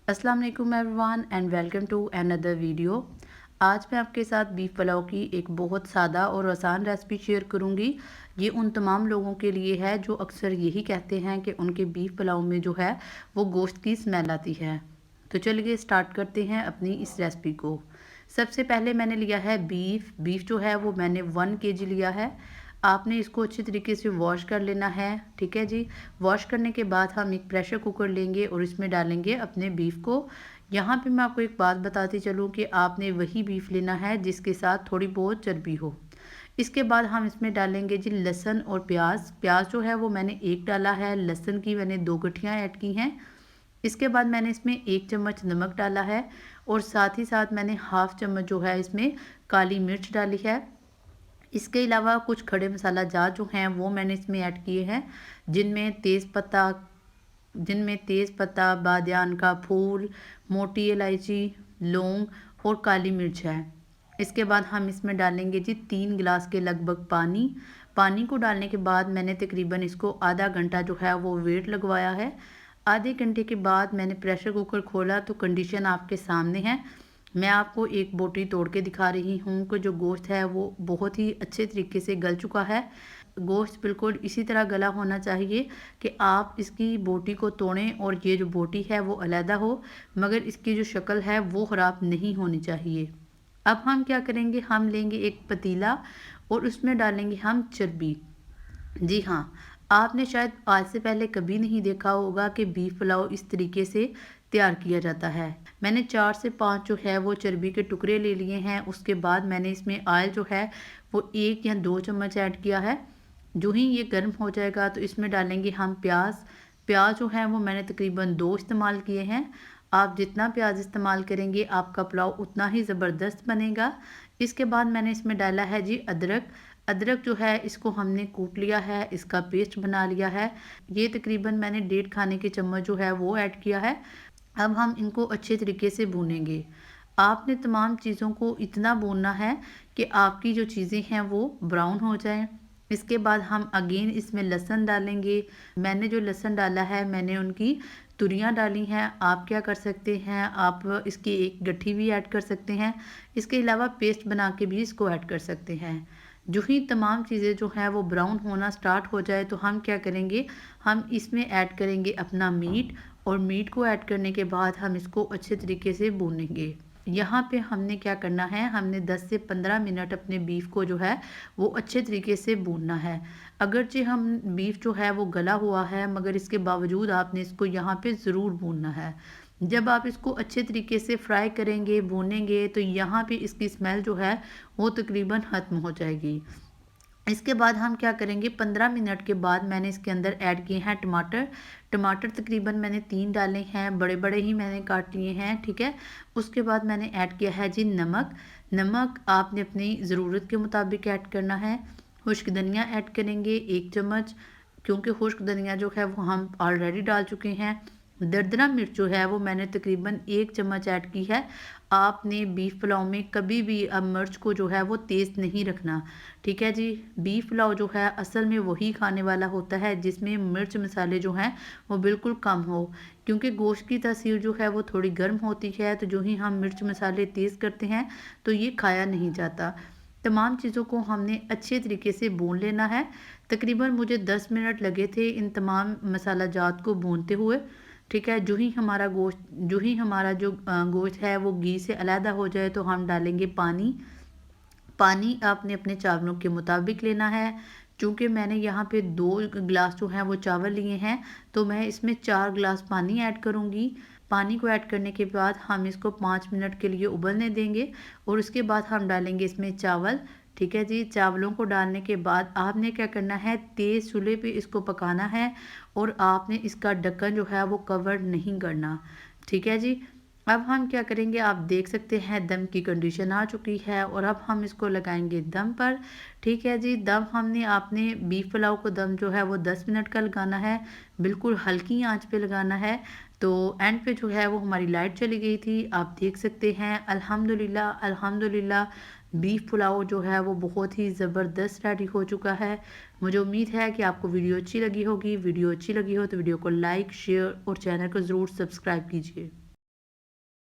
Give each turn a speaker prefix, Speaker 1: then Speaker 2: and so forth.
Speaker 1: अस्सलाम वालेकुम everyone and welcome to another video. आज मैं आपके साथ बीफ पुलाव की एक बहुत सादा और आसान रेसिपी शेयर करूंगी। ये उन तमाम लोगों के लिए है जो अक्सर यही कहते हैं कि उनके बीफ पुलाव में जो है वो गोश्त की स्मेल आती है। तो चलिए स्टार्ट करते हैं अपनी इस रेसिपी को। सबसे पहले मैंने लिया है बीफ जो है वो मैंने 1 kg लिया है। आपने इसको अच्छी तरीके से वॉश कर लेना है। ठीक है जी। वॉश करने के बाद हम एक प्रेशर कुकर लेंगे और इसमें डालेंगे अपने बीफ को। यहाँ पे मैं आपको एक बात बताती चलूँ कि आपने वही बीफ लेना है जिसके साथ थोड़ी बहुत चर्बी हो। इसके बाद हम इसमें डालेंगे जी लहसुन और प्याज। प्याज जो है वो मैंने 1 डाला है, लहसुन की मैंने 2 गठियाँ ऐड की हैं। इसके बाद मैंने इसमें 1 चम्मच नमक डाला है और साथ ही साथ मैंने हाफ चम्मच जो है इसमें काली मिर्च डाली है। इसके अलावा कुछ खड़े मसाला जार जो हैं वो मैंने इसमें ऐड किए हैं, जिनमें तेज़पत्ता, बादियान का फूल, मोटी इलायची, लौंग और काली मिर्च है। इसके बाद हम इसमें डालेंगे जी 3 गिलास के लगभग पानी। पानी को डालने के बाद मैंने तकरीबन इसको आधा घंटा जो है वो वेट लगवाया है। आधे घंटे के बाद मैंने प्रेशर कुकर खोला तो कंडीशन आपके सामने है। मैं आपको एक बोटी तोड़ के दिखा रही हूँ कि जो गोश्त है वो बहुत ही अच्छे तरीके से गल चुका है। गोश्त बिल्कुल इसी तरह गला होना चाहिए कि आप इसकी बोटी को तोड़ें और ये जो बोटी है वो अलहदा हो, मगर इसकी जो शक्ल है वो ख़राब नहीं होनी चाहिए। अब हम क्या करेंगे, हम लेंगे एक पतीला और उसमें डालेंगे हम चर्बी। जी हाँ, आपने शायद आज से पहले कभी नहीं देखा होगा कि बीफ पुलाव इस तरीके से तैयार किया जाता है। मैंने 4 से 5 जो है वो चर्बी के टुकड़े ले लिए हैं। उसके बाद मैंने इसमें ऑयल जो है वो 1 या 2 चम्मच ऐड किया है। जो ही ये गर्म हो जाएगा तो इसमें डालेंगे हम प्याज। प्याज जो है वो मैंने तकरीबन 2 इस्तेमाल किए हैं। आप जितना प्याज इस्तेमाल करेंगे आपका पुलाव उतना ही ज़बरदस्त बनेगा। इसके बाद मैंने इसमें डाला है जी अदरक। अदरक जो है इसको हमने कूट लिया है, इसका पेस्ट बना लिया है। ये तकरीबन मैंने 1.5 खाने के चम्मच जो है वो ऐड किया है। अब हम इनको अच्छे तरीके से भूनेंगे। आपने तमाम चीज़ों को इतना भूनना है कि आपकी जो चीज़ें हैं वो ब्राउन हो जाएं। इसके बाद हम अगेन इसमें लहसुन डालेंगे। मैंने जो लहसुन डाला है मैंने उनकी तुरियां डाली हैं। आप क्या कर सकते हैं, आप इसकी एक गट्ठी भी ऐड कर सकते हैं। इसके अलावा पेस्ट बना के भी इसको ऐड कर सकते हैं। जो ही तमाम चीज़ें जो हैं वो ब्राउन होना स्टार्ट हो जाए तो हम क्या करेंगे, हम इसमें ऐड करेंगे अपना मीट और मीट को ऐड करने के बाद हम इसको अच्छे तरीके से भूनेंगे। यहाँ पे हमने क्या करना है, हमने 10 से 15 मिनट अपने बीफ को जो है वो अच्छे तरीके से भूनना है। अगरचे हम बीफ जो है वो गला हुआ है मगर इसके बावजूद आपने इसको यहाँ पे ज़रूर भूनना है। जब आप इसको अच्छे तरीके से फ्राई करेंगे, भूनेंगे तो यहाँ पे इसकी स्मेल जो है वो तकरीबन ख़त्म हो जाएगी। इसके बाद हम क्या करेंगे, 15 मिनट के बाद मैंने इसके अंदर ऐड किए हैं टमाटर। टमाटर तकरीबन मैंने 3 डाले हैं, बड़े बड़े ही मैंने काट लिए हैं। ठीक है। उसके बाद मैंने ऐड किया है जी नमक। नमक आपने अपनी ज़रूरत के मुताबिक ऐड करना है। खुश्क धनिया ऐड करेंगे 1 चम्मच, क्योंकि खुश्क धनिया जो है वो हम ऑलरेडी डाल चुके हैं। दरदरा मिर्च जो है वो मैंने तकरीबन 1 चम्मच ऐड की है। आपने बीफ पुलाव में कभी भी अब मिर्च को जो है वो तेज़ नहीं रखना। ठीक है जी। बीफ पुलाव जो है असल में वही खाने वाला होता है जिसमें मिर्च मसाले जो हैं वो बिल्कुल कम हो, क्योंकि गोश्त की तासीर जो है वो थोड़ी गर्म होती है। तो जो ही हम मिर्च मसाले तेज़ करते हैं तो ये खाया नहीं जाता। तमाम चीज़ों को हमने अच्छे तरीके से भून लेना है। तकरीबन मुझे 10 मिनट लगे थे इन तमाम मसाला जात को भूनते हुए। ठीक है। जो ही हमारा जो गोश्त है वो घी से अलहदा हो जाए तो हम डालेंगे पानी। पानी आपने अपने चावलों के मुताबिक लेना है। चूँकि मैंने यहाँ पे 2 गिलास जो हैं वो चावल लिए हैं तो मैं इसमें 4 गिलास पानी ऐड करूँगी। पानी को ऐड करने के बाद हम इसको 5 मिनट के लिए उबलने देंगे और उसके बाद हम डालेंगे इसमें चावल। ठीक है जी। चावलों को डालने के बाद आपने क्या करना है, तेज़ चूल्हे पे इसको पकाना है और आपने इसका ढक्कन जो है वो कवर नहीं करना। ठीक है जी। अब हम क्या करेंगे, आप देख सकते हैं दम की कंडीशन आ चुकी है और अब हम इसको लगाएंगे दम पर। ठीक है जी। दम हमने आपने बीफ पुलाव को दम जो है वो 10 मिनट का लगाना है, बिल्कुल हल्की आंच पे लगाना है। तो एंड पे जो है वो हमारी लाइट चली गई थी, आप देख सकते हैं। अल्हम्दुलिल्लाह अल्हम्दुलिल्लाह बीफ पुलाव जो है वो बहुत ही ज़बरदस्त रेडी हो चुका है। मुझे उम्मीद है कि आपको वीडियो अच्छी लगी होगी। वीडियो अच्छी लगी हो तो वीडियो को लाइक, शेयर और चैनल को ज़रूर सब्सक्राइब कीजिए।